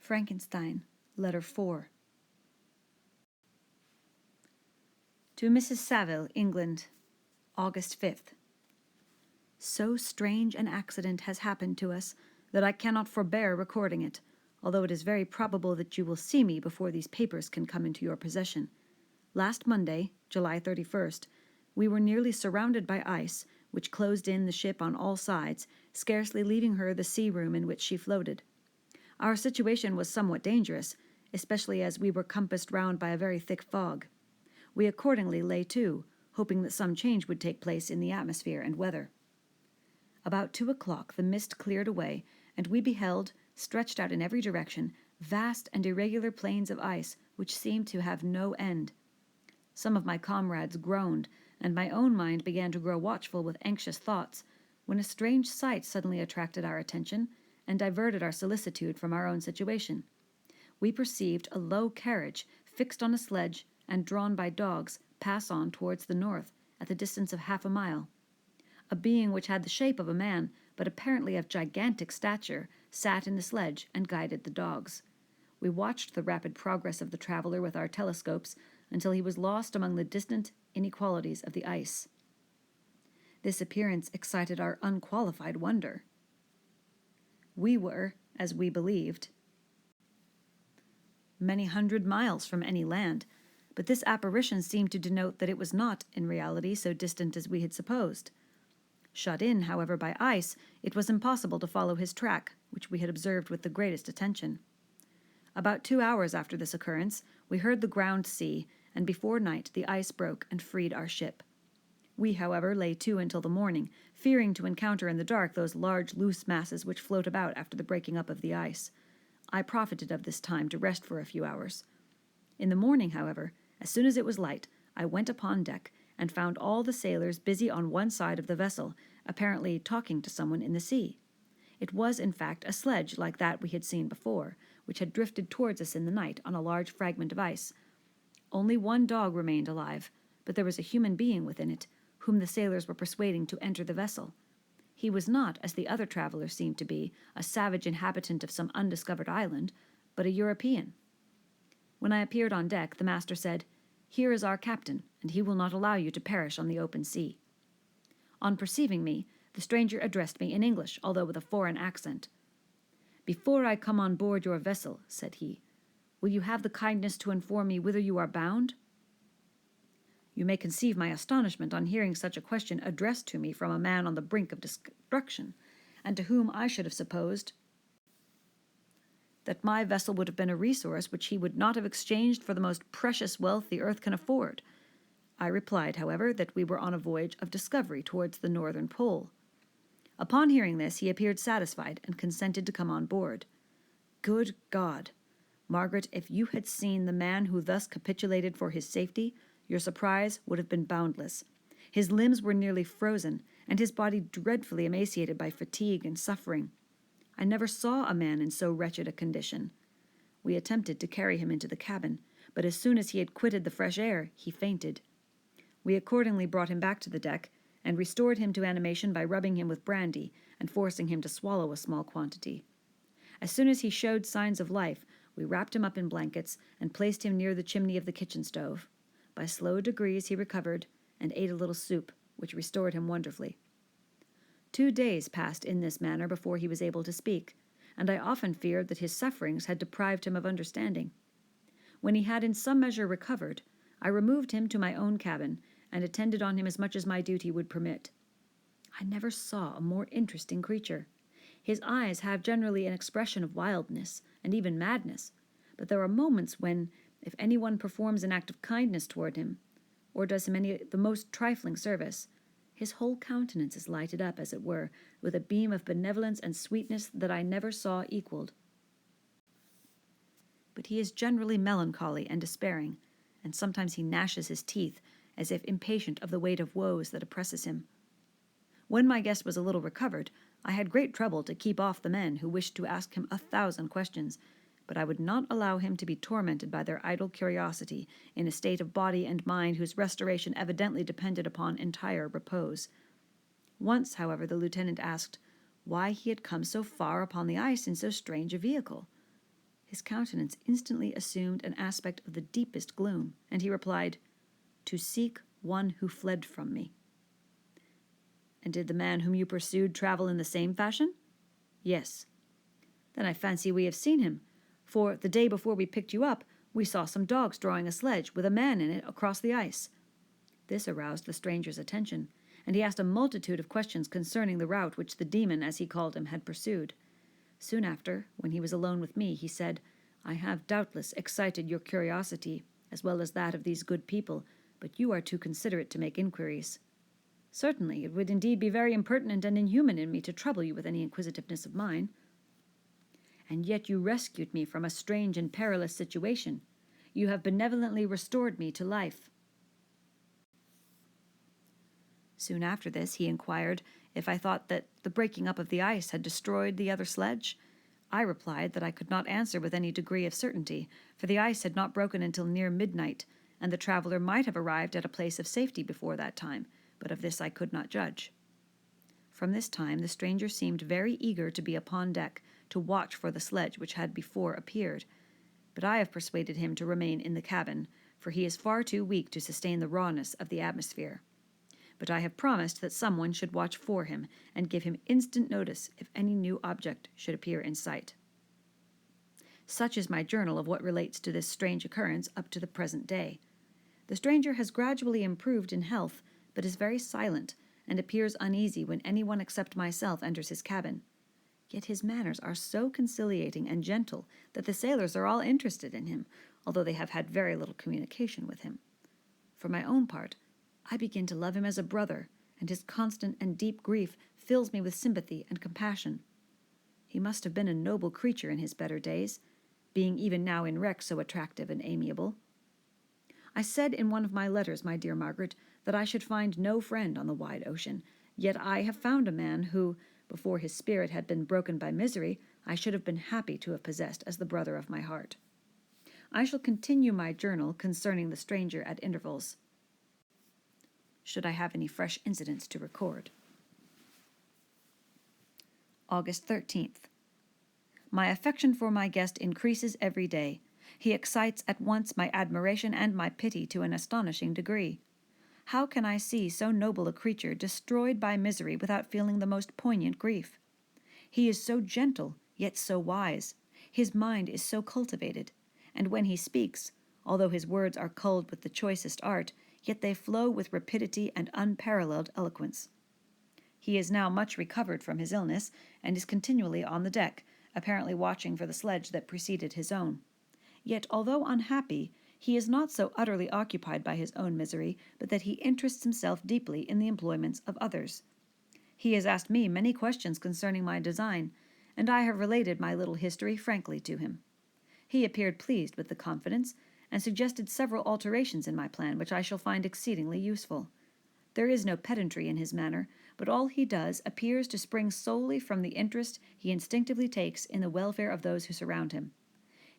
Frankenstein, Letter 4. To Mrs. Saville, England, August 5th. So strange an accident has happened to us that I cannot forbear recording it, although it is very probable that you will see me before these papers can come into your possession. Last Monday, July 31st, we were nearly surrounded by ice, which closed in the ship on all sides, scarcely leaving her the sea room in which she floated. Our situation was somewhat dangerous, especially as we were compassed round by a very thick fog. We accordingly lay to, hoping that some change would take place in the atmosphere and weather. About 2 o'clock the mist cleared away, and we beheld, stretched out in every direction, vast and irregular plains of ice which seemed to have no end. Some of my comrades groaned, and my own mind began to grow watchful with anxious thoughts, when a strange sight suddenly attracted our attention and diverted our solicitude from our own situation. We perceived a low carriage, fixed on a sledge and drawn by dogs, pass on towards the north, at the distance of half a mile. A being which had the shape of a man, but apparently of gigantic stature, sat in the sledge and guided the dogs. We watched the rapid progress of the traveler with our telescopes until he was lost among the distant inequalities of the ice. This appearance excited our unqualified wonder. We were, as we believed, many hundred miles from any land, but this apparition seemed to denote that it was not, in reality, so distant as we had supposed. Shut in, however, by ice, it was impossible to follow his track, which we had observed with the greatest attention. About 2 hours after this occurrence, we heard the ground sea, and before night the ice broke and freed our ship. We, however, lay to until the morning, fearing to encounter in the dark those large loose masses which float about after the breaking up of the ice. I profited of this time to rest for a few hours. In the morning, however, as soon as it was light, I went upon deck and found all the sailors busy on one side of the vessel, apparently talking to someone in the sea. It was, in fact, a sledge like that we had seen before, which had drifted towards us in the night on a large fragment of ice. Only one dog remained alive, but there was a human being within it, whom the sailors were persuading to enter the vessel. He was not, as the other travelers seemed to be, a savage inhabitant of some undiscovered island, but a European. When I appeared on deck, the master said, "Here is our captain, and he will not allow you to perish on the open sea." On perceiving me, the stranger addressed me in English, although with a foreign accent. "Before I come on board your vessel," said he, "will you have the kindness to inform me whither you are bound?" You may conceive my astonishment on hearing such a question addressed to me from a man on the brink of destruction, and to whom I should have supposed that my vessel would have been a resource which he would not have exchanged for the most precious wealth the earth can afford. I replied, however, that we were on a voyage of discovery towards the northern pole. Upon hearing this, he appeared satisfied and consented to come on board. Good God! Margaret, if you had seen the man who thus capitulated for his safety, your surprise would have been boundless. His limbs were nearly frozen, and his body dreadfully emaciated by fatigue and suffering. I never saw a man in so wretched a condition. We attempted to carry him into the cabin, but as soon as he had quitted the fresh air, he fainted. We accordingly brought him back to the deck, and restored him to animation by rubbing him with brandy and forcing him to swallow a small quantity. As soon as he showed signs of life, we wrapped him up in blankets and placed him near the chimney of the kitchen stove. By slow degrees he recovered and ate a little soup, which restored him wonderfully. 2 days passed in this manner before he was able to speak, and I often feared that his sufferings had deprived him of understanding. When he had in some measure recovered, I removed him to my own cabin, and attended on him as much as my duty would permit. I never saw a more interesting creature. His eyes have generally an expression of wildness, and even madness, but there are moments when, if anyone performs an act of kindness toward him, or does him the most trifling service, his whole countenance is lighted up, as it were, with a beam of benevolence and sweetness that I never saw equaled. But he is generally melancholy and despairing, and sometimes he gnashes his teeth, as if impatient of the weight of woes that oppresses him. When my guest was a little recovered, I had great trouble to keep off the men who wished to ask him 1,000 questions, but I would not allow him to be tormented by their idle curiosity in a state of body and mind whose restoration evidently depended upon entire repose. Once, however, the lieutenant asked why he had come so far upon the ice in so strange a vehicle. His countenance instantly assumed an aspect of the deepest gloom, and he replied, "To seek one who fled from me." "And did the man whom you pursued travel in the same fashion?" "Yes." "Then I fancy we have seen him, for the day before we picked you up, we saw some dogs drawing a sledge with a man in it across the ice." This aroused the stranger's attention, and he asked a multitude of questions concerning the route which the demon, as he called him, had pursued. Soon after, when he was alone with me, he said, "I have doubtless excited your curiosity, as well as that of these good people, but you are too considerate to make inquiries." "Certainly, it would indeed be very impertinent and inhuman in me to trouble you with any inquisitiveness of mine." "And yet you rescued me from a strange and perilous situation. You have benevolently restored me to life." Soon after this, he inquired if I thought that the breaking up of the ice had destroyed the other sledge. I replied that I could not answer with any degree of certainty, for the ice had not broken until near midnight, and the traveler might have arrived at a place of safety before that time, but of this I could not judge. From this time the stranger seemed very eager to be upon deck, to watch for the sledge which had before appeared, but I have persuaded him to remain in the cabin, for he is far too weak to sustain the rawness of the atmosphere. But I have promised that someone should watch for him, and give him instant notice if any new object should appear in sight. Such is my journal of what relates to this strange occurrence up to the present day. The stranger has gradually improved in health, but is very silent, and appears uneasy when anyone except myself enters his cabin. Yet his manners are so conciliating and gentle that the sailors are all interested in him, although they have had very little communication with him. For my own part, I begin to love him as a brother, and his constant and deep grief fills me with sympathy and compassion. He must have been a noble creature in his better days, being even now in wreck so attractive and amiable. I said in one of my letters, my dear Margaret, that I should find no friend on the wide ocean, yet I have found a man who, before his spirit had been broken by misery, I should have been happy to have possessed as the brother of my heart. I shall continue my journal concerning the stranger at intervals, should I have any fresh incidents to record. August 13th. My affection for my guest increases every day. He excites at once my admiration and my pity to an astonishing degree. How can I see so noble a creature destroyed by misery without feeling the most poignant grief? He is so gentle, yet so wise. His mind is so cultivated, and when he speaks, although his words are culled with the choicest art, yet they flow with rapidity and unparalleled eloquence. He is now much recovered from his illness, and is continually on the deck, apparently watching for the sledge that preceded his own. Yet, although unhappy, he is not so utterly occupied by his own misery, but that he interests himself deeply in the employments of others. He has asked me many questions concerning my design, and I have related my little history frankly to him. He appeared pleased with the confidence, and suggested several alterations in my plan which I shall find exceedingly useful. There is no pedantry in his manner, but all he does appears to spring solely from the interest he instinctively takes in the welfare of those who surround him.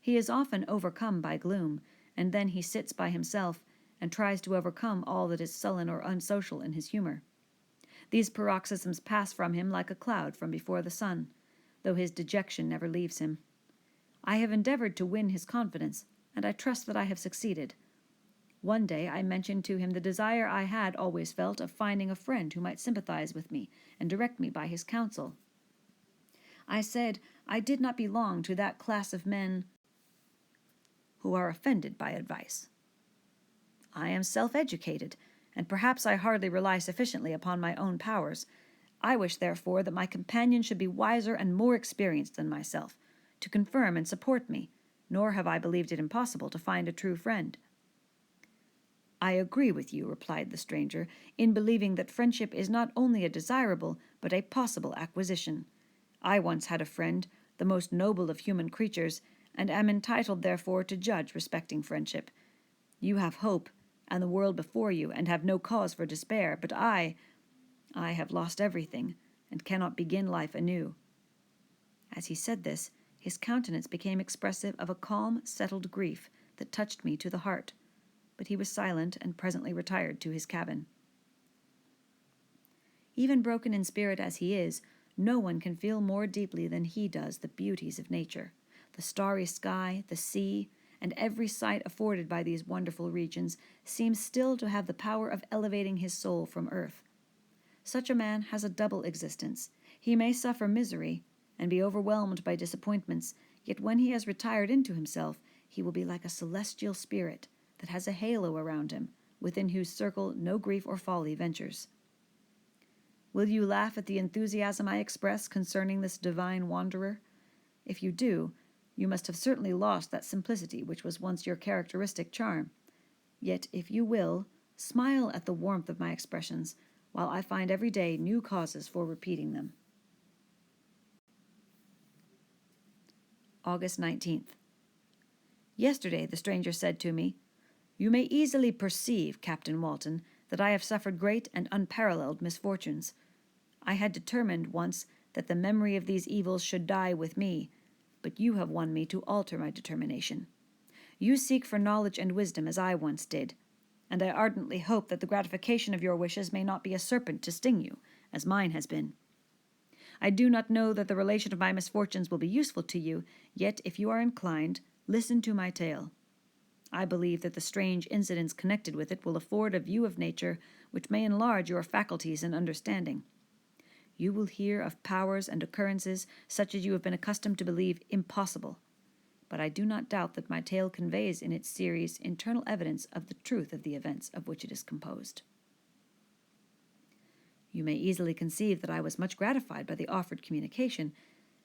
He is often overcome by gloom, and then he sits by himself and tries to overcome all that is sullen or unsocial in his humor. These paroxysms pass from him like a cloud from before the sun, though his dejection never leaves him. I have endeavored to win his confidence, and I trust that I have succeeded. One day I mentioned to him the desire I had always felt of finding a friend who might sympathize with me and direct me by his counsel. I said I did not belong to that class of men who are offended by advice. I am self-educated, and perhaps I hardly rely sufficiently upon my own powers. I wish, therefore, that my companion should be wiser and more experienced than myself, to confirm and support me, nor have I believed it impossible to find a true friend. I agree with you, replied the stranger, in believing that friendship is not only a desirable, but a possible acquisition. I once had a friend, the most noble of human creatures, and am entitled, therefore, to judge respecting friendship. You have hope, and the world before you, and have no cause for despair, but I have lost everything, and cannot begin life anew. As he said this, his countenance became expressive of a calm, settled grief that touched me to the heart, but he was silent and presently retired to his cabin. Even broken in spirit as he is, no one can feel more deeply than he does the beauties of nature. The starry sky, the sea, and every sight afforded by these wonderful regions seems still to have the power of elevating his soul from earth. Such a man has a double existence. He may suffer misery and be overwhelmed by disappointments, yet when he has retired into himself, he will be like a celestial spirit that has a halo around him, within whose circle no grief or folly ventures. Will you laugh at the enthusiasm I express concerning this divine wanderer? If you do, you must have certainly lost that simplicity which was once your characteristic charm. Yet, if you will, smile at the warmth of my expressions, while I find every day new causes for repeating them. August 19th. Yesterday the stranger said to me, "You may easily perceive, Captain Walton, that I have suffered great and unparalleled misfortunes. I had determined once that the memory of these evils should die with me, but you have won me to alter my determination. You seek for knowledge and wisdom as I once did, and I ardently hope that the gratification of your wishes may not be a serpent to sting you, as mine has been. I do not know that the relation of my misfortunes will be useful to you, yet if you are inclined, listen to my tale. I believe that the strange incidents connected with it will afford a view of nature which may enlarge your faculties and understanding. You will hear of powers and occurrences such as you have been accustomed to believe impossible, but I do not doubt that my tale conveys in its series internal evidence of the truth of the events of which it is composed." You may easily conceive that I was much gratified by the offered communication,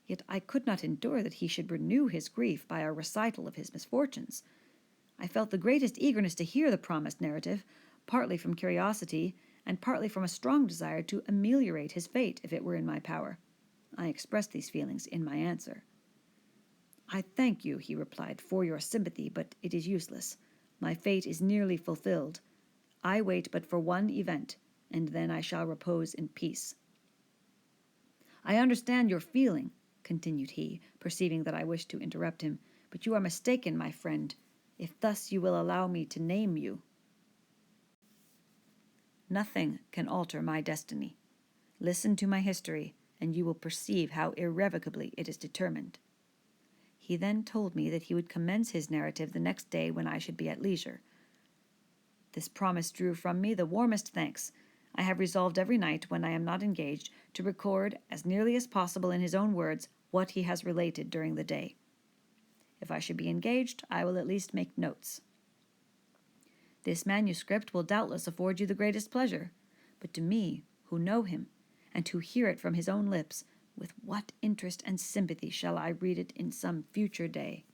yet I could not endure that he should renew his grief by a recital of his misfortunes. I felt the greatest eagerness to hear the promised narrative, partly from curiosity, and partly from a strong desire to ameliorate his fate if it were in my power. I expressed these feelings in my answer. "I thank you," he replied, "for your sympathy, but it is useless. My fate is nearly fulfilled. I wait but for one event, and then I shall repose in peace." "I understand your feeling," continued he, perceiving that I wished to interrupt him, "but you are mistaken, my friend, if thus you will allow me to name you. Nothing can alter my destiny. Listen to my history, and you will perceive how irrevocably it is determined." He then told me that he would commence his narrative the next day when I should be at leisure. This promise drew from me the warmest thanks. I have resolved every night, when I am not engaged, to record, as nearly as possible in his own words, what he has related during the day. If I should be engaged, I will at least make notes. This manuscript will doubtless afford you the greatest pleasure, but to me, who know him, and to hear it from his own lips, with what interest and sympathy shall I read it in some future day?